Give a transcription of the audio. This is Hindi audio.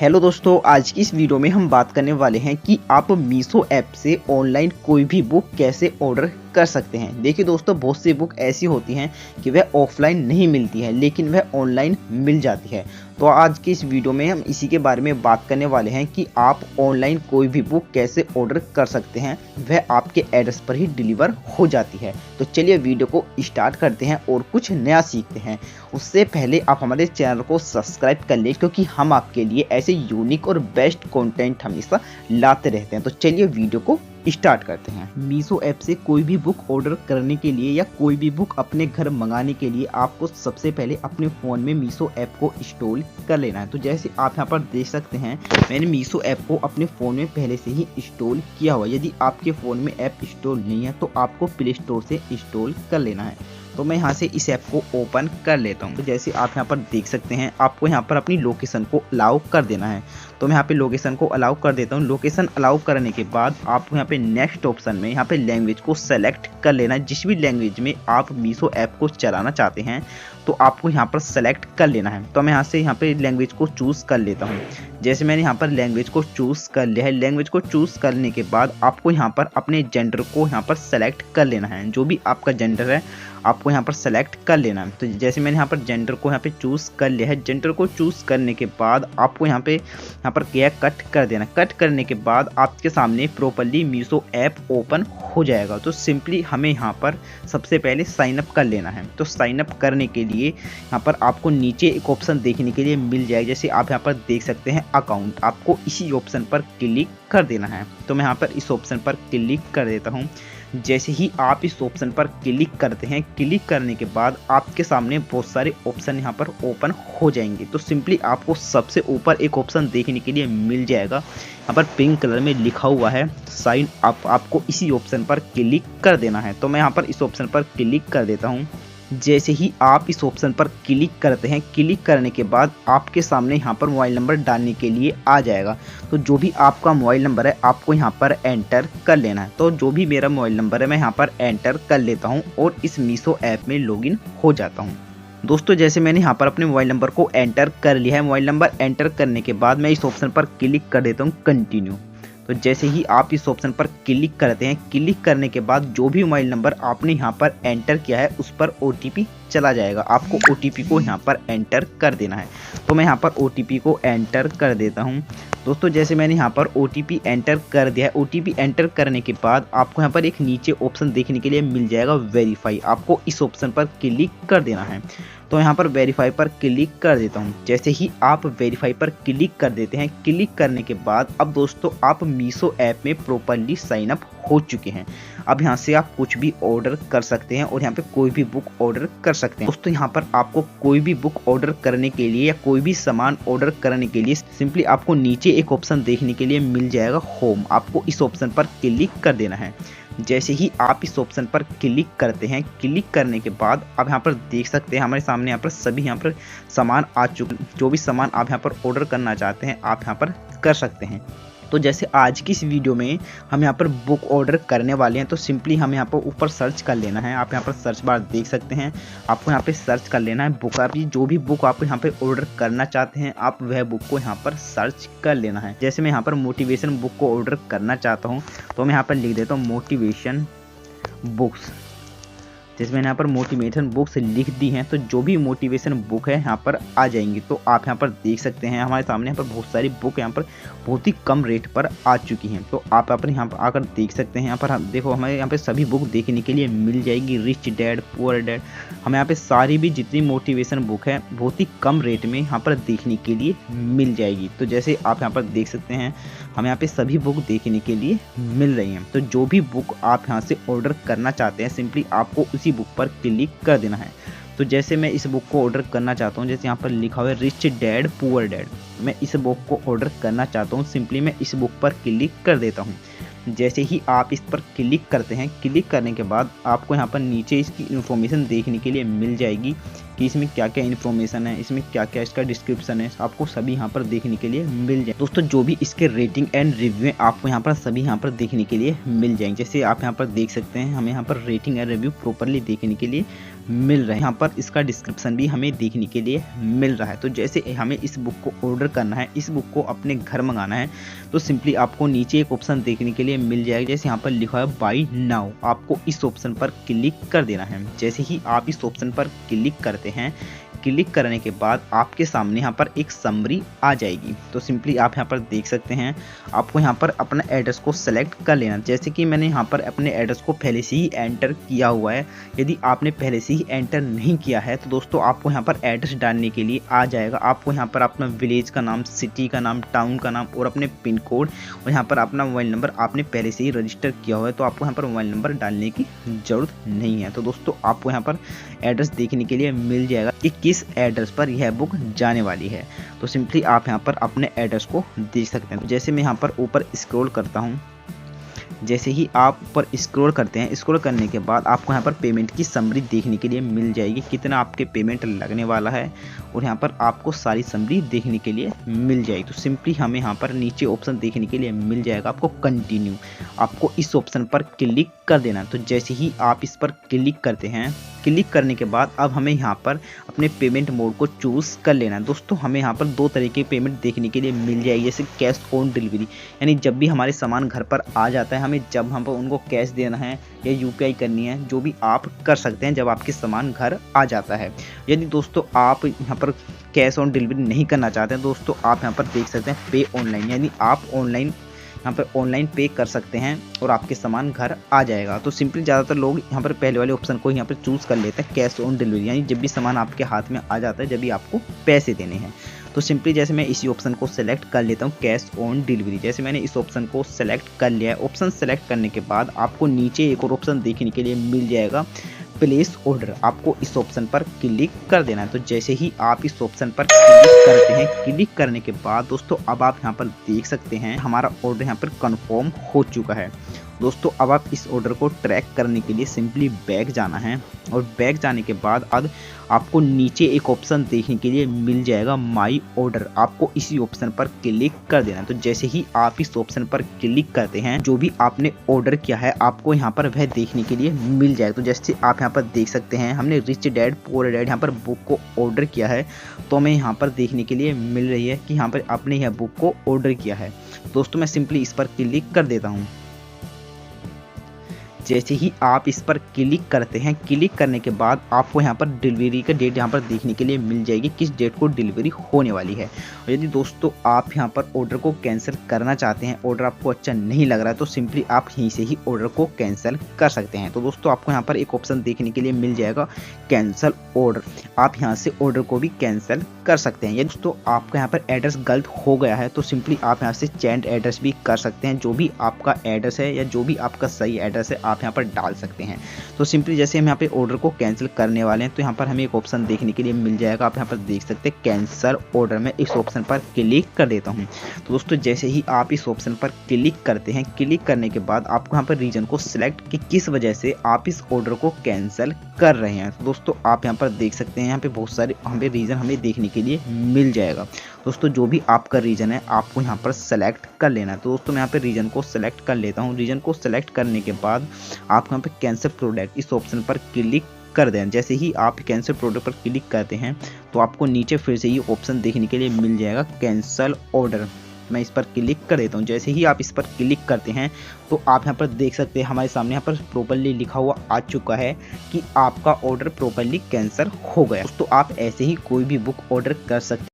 हेलो दोस्तों, आज की इस वीडियो में हम बात करने वाले हैं कि आप मीशो ऐप से ऑनलाइन कोई भी बुक कैसे ऑर्डर कर सकते हैं। देखिए दोस्तों, बहुत सी बुक ऐसी होती हैं कि वह ऑफलाइन नहीं मिलती है लेकिन वह ऑनलाइन मिल जाती है। तो आज की इस वीडियो में हम इसी के बारे में बात करने वाले हैं कि आप ऑनलाइन कोई भी बुक कैसे ऑर्डर कर सकते हैं, वह आपके एड्रेस पर ही डिलीवर हो जाती है। तो चलिए वीडियो को स्टार्ट करते हैं और कुछ नया सीखते हैं। उससे पहले आप हमारे चैनल को सब्सक्राइब कर लें क्योंकि हम आपके लिए ऐसे यूनिक और बेस्ट कंटेंट हमेशा लाते रहते हैं। तो चलिए वीडियो को स्टार्ट करते हैं। मीशो ऐप से कोई भी बुक ऑर्डर करने के लिए या कोई भी बुक अपने घर मंगाने के लिए आपको सबसे पहले अपने फ़ोन में मीशो ऐप को इंस्टॉल कर लेना है। तो जैसे आप यहाँ पर देख सकते हैं, मैंने मीशो ऐप को अपने फ़ोन में पहले से ही इंस्टॉल किया हुआ है। यदि आपके फ़ोन में ऐप इंस्टॉल नहीं है तो आपको प्ले स्टोर से इंस्टॉल कर लेना है। तो मैं यहाँ से इस ऐप को ओपन कर लेता हूँ। तो जैसे आप यहाँ पर देख सकते हैं, आपको यहाँ पर अपनी लोकेशन को अलाउ कर देना है। तो मैं यहाँ पे लोकेशन को अलाउ कर देता हूँ। लोकेशन अलाउ करने के बाद आपको यहाँ पे नेक्स्ट ऑप्शन में यहाँ पे लैंग्वेज को सेलेक्ट कर लेना है। जिस भी लैंग्वेज में आप मीशो ऐप को चलाना चाहते हैं तो आपको यहाँ पर सेलेक्ट कर लेना है। तो मैं यहाँ पे लैंग्वेज को चूज़ कर लेता हूँ। जैसे मैंने यहाँ पर लैंग्वेज को चूज़ कर लिया है, लैंग्वेज को चूज़ करने के बाद आपको यहाँ पर अपने जेंडर को यहाँ पर सेलेक्ट कर लेना है। जो भी आपका जेंडर है आपको यहाँ पर सेलेक्ट कर लेना है। तो जैसे मैंने यहाँ पर जेंडर को यहाँ पे चूज़ कर लिया है, जेंडर को चूज़ करने के बाद आपको यहाँ पर क्या कट कर देना। कट करने के बाद आपके सामने प्रॉपर्ली मीशो ऐप ओपन हो जाएगा। तो सिंपली हमें यहाँ पर सबसे पहले साइन अप कर लेना है। तो साइन अप करने के लिए यहाँ पर आपको नीचे एक ऑप्शन देखने के लिए मिल जाएगा। जैसे आप यहाँ पर देख सकते हैं अकाउंट, आपको इसी ऑप्शन पर क्लिक कर देना है। तो मैं यहाँ पर इस ऑप्शन पर क्लिक कर देता हूँ। जैसे ही आप इस ऑप्शन पर क्लिक करते हैं, क्लिक करने के बाद आपके सामने बहुत सारे ऑप्शन यहाँ पर ओपन हो जाएंगे। तो सिंपली आपको सबसे ऊपर एक ऑप्शन देखने के लिए मिल जाएगा, यहाँ पर पिंक कलर में लिखा हुआ है साइन अप। आपको इसी ऑप्शन पर क्लिक कर देना है। तो मैं यहाँ पर इस ऑप्शन पर क्लिक कर देता हूँ। जैसे ही आप इस ऑप्शन पर क्लिक करते हैं, क्लिक करने के बाद आपके सामने यहाँ पर मोबाइल नंबर डालने के लिए आ जाएगा। तो जो भी आपका मोबाइल नंबर है आपको यहाँ पर एंटर कर लेना है। तो जो भी मेरा मोबाइल नंबर है मैं यहाँ पर एंटर कर लेता हूँ और इस मीशो ऐप में लॉगिन हो जाता हूँ। दोस्तों, जैसे मैंने यहाँ पर अपने मोबाइल नंबर को एंटर कर लिया है, मोबाइल नंबर एंटर करने के बाद मैं इस ऑप्शन पर क्लिक कर देता हूँ कंटिन्यू। तो जैसे ही आप इस ऑप्शन पर क्लिक करते हैं, क्लिक करने के बाद जो भी मोबाइल नंबर आपने यहाँ पर एंटर किया है उस पर OTP चला जाएगा। आपको OTP को यहाँ पर एंटर कर देना है। तो मैं यहाँ पर OTP को एंटर कर देता हूँ। दोस्तों, जैसे मैंने यहाँ पर OTP एंटर कर दिया है, OTP एंटर करने के बाद आपको यहाँ पर एक नीचे ऑप्शन देखने के लिए मिल जाएगा वेरीफाई। आपको इस ऑप्शन पर क्लिक कर देना है। तो यहाँ पर वेरीफाई पर क्लिक कर देता हूँ। जैसे ही आप वेरीफाई पर क्लिक कर देते हैं, क्लिक करने के बाद अब दोस्तों आप मीशो ऐप में प्रॉपर्ली साइन अप हो चुके हैं। अब यहाँ से आप कुछ भी ऑर्डर कर सकते हैं और यहाँ पे कोई भी बुक ऑर्डर कर सकते हैं। दोस्तों, यहाँ पर आपको कोई भी बुक ऑर्डर करने के लिए या कोई भी सामान ऑर्डर करने के लिए सिंपली आपको नीचे एक ऑप्शन देखने के लिए मिल जाएगा होम। आपको इस ऑप्शन पर क्लिक कर देना है। जैसे ही आप इस ऑप्शन पर क्लिक करते हैं, क्लिक करने के बाद आप यहाँ पर देख सकते हैं हमारे सामने यहाँ पर सभी यहाँ पर सामान आ चुके। जो भी सामान आप यहाँ पर ऑर्डर करना चाहते हैं आप यहाँ पर कर सकते हैं। तो जैसे आज की इस वीडियो में हम यहाँ पर बुक ऑर्डर करने वाले हैं, तो सिंपली हम यहाँ पर ऊपर सर्च कर लेना है। आप यहाँ पर सर्च बार देख सकते हैं, आपको यहाँ पे सर्च कर लेना है बुक। आप जो भी बुक आप यहाँ पे ऑर्डर करना चाहते हैं आप वह बुक को यहाँ पर सर्च कर लेना है। जैसे मैं यहाँ पर मोटिवेशन बुक को ऑर्डर करना चाहता हूँ तो मैं यहाँ पर लिख देता हूँ मोटिवेशन बुक्स। जैसे मैंने यहाँ पर मोटिवेशन बुक्स लिख दी हैं, तो जो भी मोटिवेशन बुक है यहाँ पर आ जाएंगी। तो आप यहाँ पर देख सकते हैं हमारे सामने यहाँ पर बहुत सारी बुक यहाँ पर बहुत ही कम रेट पर आ चुकी हैं। तो आप अपने यहाँ पर आकर देख सकते हैं। यहाँ पर देखो हमें यहाँ पे सभी बुक देखने के लिए मिल जाएगी, रिच डैड पुअर डैड। हमें यहाँ पे सारी भी जितनी मोटिवेशन बुक है बहुत ही कम रेट में यहाँ पर देखने के लिए मिल जाएगी। तो जैसे आप यहाँ पर देख सकते हैं हमें यहाँ पे सभी बुक देखने के लिए मिल रही हैं। तो जो भी बुक आप यहाँ से ऑर्डर करना चाहते हैं सिंपली आपको उसी बुक पर क्लिक कर देना है। तो जैसे मैं इस बुक को ऑर्डर करना चाहता हूँ, जैसे यहाँ पर लिखा हुआ है रिच डैड पुअर डैड, मैं इस बुक को ऑर्डर करना चाहता हूँ। सिंपली मैं इस बुक पर क्लिक कर देता हूँ। जैसे ही आप इस पर क्लिक करते हैं, क्लिक करने के बाद आपको यहाँ पर नीचे इसकी इन्फॉर्मेशन देखने के लिए मिल जाएगी कि इसमें क्या क्या इन्फॉर्मेशन है, इसमें क्या क्या इसका डिस्क्रिप्शन है, आपको सभी यहाँ पर देखने के लिए मिल जाए। दोस्तों जो भी इसके रेटिंग एंड रिव्यू है आपको यहाँ पर सभी यहाँ पर देखने के लिए मिल जाएंगे। जैसे आप यहाँ पर देख सकते हैं हमें यहाँ पर रेटिंग एंड रिव्यू प्रॉपरली देखने के लिए मिल रहा है। यहाँ पर इसका डिस्क्रिप्शन भी हमें देखने के लिए मिल रहा है। तो जैसे हमें इस बुक को ऑर्डर करना है, इस बुक को अपने घर मंगाना है, तो सिंपली आपको नीचे एक ऑप्शन देखने के लिए मिल जाएगा। जैसे यहाँ पर लिखा है बाय नाउ, आपको इस ऑप्शन पर क्लिक कर देना है। जैसे ही आप इस ऑप्शन पर क्लिक करते हैं, क्लिक करने के बाद आपके सामने यहाँ पर एक समरी आ जाएगी। तो सिंपली आप यहाँ पर देख सकते हैं आपको यहाँ पर अपना एड्रेस को सेलेक्ट कर लेना। जैसे कि मैंने यहाँ पर अपने एड्रेस को पहले से ही एंटर किया हुआ है। यदि आपने पहले से ही एंटर नहीं किया है तो दोस्तों आपको यहाँ पर एड्रेस डालने के लिए आ जाएगा। आपको यहाँ पर अपना विलेज का नाम, सिटी का नाम, टाउन का नाम और अपने पिन कोड और यहाँ पर अपना मोबाइल नंबर आपने पहले से ही रजिस्टर किया हुआ है, तो आपको यहाँ पर मोबाइल नंबर डालने की ज़रूरत नहीं है। तो दोस्तों आपको यहाँ पर एड्रेस देखने के लिए मिल जाएगा कि किस एड्रेस पर यह बुक जाने वाली है। तो सिंपली आप यहाँ पर अपने एड्रेस को देख सकते हैं। जैसे मैं यहाँ पर ऊपर स्क्रॉल करता हूँ, जैसे ही आप ऊपर स्क्रॉल करते हैं, स्क्रॉल करने के बाद आपको यहाँ पर पेमेंट की समरी देखने के लिए मिल जाएगी, कितना आपके पेमेंट लगने वाला है और यहाँ पर आपको सारी समरी देखने के लिए मिल जाएगी। तो सिंपली हमें यहाँ पर नीचे ऑप्शन देखने के लिए मिल जाएगा आपको कंटिन्यू, आपको इस ऑप्शन पर क्लिक कर देना। तो जैसे ही आप इस पर क्लिक करते हैं, क्लिक करने के बाद अब हमें यहाँ पर अपने पेमेंट मोड को चूज़ कर लेना है। दोस्तों हमें यहाँ पर दो तरीके की पेमेंट देखने के लिए मिल जाएगी, जैसे कैश ऑन डिलीवरी, यानी जब भी हमारे सामान घर पर आ जाता है हमें जब हम उनको कैश देना है या यूपीआई करनी है, जो भी आप कर सकते हैं जब आपके सामान घर आ जाता है। यदि दोस्तों आप यहाँ पर कैश ऑन डिलीवरी नहीं करना चाहते हैं, दोस्तों आप यहाँ पर देख सकते हैं पे ऑनलाइन, यानी आप ऑनलाइन यहाँ पर ऑनलाइन पे कर सकते हैं और आपके सामान घर आ जाएगा। तो सिंपली ज़्यादातर लोग यहाँ पर पहले वाले ऑप्शन को यहाँ पर चूज़ कर लेते हैं, कैश ऑन डिलीवरी, यानी जब भी सामान आपके हाथ में आ जाता है, जब भी आपको पैसे देने हैं। तो सिंपली जैसे मैं इसी ऑप्शन को सेलेक्ट कर लेता हूँ, कैश ऑन डिलीवरी। जैसे मैंने इस ऑप्शन को सेलेक्ट कर लिया है, ऑप्शन सेलेक्ट करने के बाद आपको नीचे एक और ऑप्शन देखने के लिए मिल जाएगा प्लेस ऑर्डर, आपको इस ऑप्शन पर क्लिक कर देना है। तो जैसे ही आप इस ऑप्शन पर क्लिक करते हैं, क्लिक करने के बाद दोस्तों अब आप यहाँ पर देख सकते हैं हमारा ऑर्डर यहाँ पर कंफर्म हो चुका है। दोस्तों अब आप इस ऑर्डर को ट्रैक करने के लिए सिंपली बैक जाना है और बैक जाने के बाद अब आपको नीचे एक ऑप्शन देखने के लिए मिल जाएगा माई ऑर्डर, आपको इसी ऑप्शन पर क्लिक कर देना। तो जैसे ही आप इस ऑप्शन पर क्लिक करते हैं, जो भी आपने ऑर्डर किया है आपको यहाँ पर वह देखने के लिए मिल जाएगा। तो जैसे आप यहाँ पर देख सकते हैं हमने रिच डैड पुअर डैड यहाँ पर बुक को ऑर्डर किया है, तो हमें यहाँ पर देखने के लिए मिल रही है कि यहाँ पर आपने यह बुक को ऑर्डर किया है। दोस्तों मैं सिंपली इस पर क्लिक कर देता हूँ। जैसे ही आप इस पर क्लिक करते हैं, क्लिक करने के बाद आपको यहाँ पर डिलीवरी का डेट यहाँ पर देखने के लिए मिल जाएगी, किस डेट को डिलीवरी होने वाली है। और यदि दोस्तों आप यहाँ पर ऑर्डर को कैंसिल करना चाहते हैं, ऑर्डर आपको अच्छा नहीं लग रहा है, तो सिंपली आप यहीं से ही ऑर्डर को कैंसिल कर सकते हैं। तो दोस्तों आपको यहाँ पर एक ऑप्शन देखने के लिए मिल जाएगा कैंसिल ऑर्डर, आप यहाँ से ऑर्डर को भी कैंसिल कर सकते हैं। यदि दोस्तों आपका यहाँ पर एड्रेस गलत हो गया है तो सिंपली आप यहाँ से चेंज एड्रेस भी कर सकते हैं, जो भी आपका एड्रेस है या जो भी आपका सही एड्रेस है आप यहाँ पर डाल सकते हैं। तो सिंपली जैसे हम यहाँ पे ऑर्डर को कैंसिल करने वाले हैं तो यहाँ पर हमें एक ऑप्शन देखने के लिए मिल जाएगा, आप यहाँ पर देख सकते हैं कैंसिल ऑर्डर, में इस ऑप्शन पर क्लिक कर देता हूँ। तो दोस्तों जैसे ही आप इस ऑप्शन पर क्लिक करते हैं, क्लिक करने के बाद आपको यहाँ पर रीजन को सिलेक्ट कि किस वजह से आप इस ऑर्डर को कैंसिल कर रहे हैं। तो दोस्तों आप यहाँ पर देख सकते हैं यहाँ पे बहुत सारे रीजन हमें देखने के लिए मिल जाएगा। दोस्तों जो भी आपका रीजन है आपको यहाँ पर सेलेक्ट कर लेना है। तो दोस्तों मैं यहाँ पे रीजन को सेलेक्ट कर लेता हूँ। रीजन को सेलेक्ट करने के बाद आप यहाँ पे कैंसिल प्रोडक्ट इस ऑप्शन पर क्लिक कर दें। जैसे ही आप कैंसिल प्रोडक्ट पर क्लिक करते हैं तो आपको नीचे फिर से ये ऑप्शन देखने के लिए मिल जाएगा कैंसिल ऑर्डर, मैं इस पर क्लिक कर देता हूँ। जैसे ही आप इस पर क्लिक करते हैं तो आप यहाँ पर देख सकते हैं हमारे सामने यहाँ पर प्रॉपर्ली लिखा हुआ आ चुका है कि आपका ऑर्डर प्रॉपर्ली कैंसिल हो गया। दोस्तों आप ऐसे ही कोई भी बुक ऑर्डर कर सकते हैं।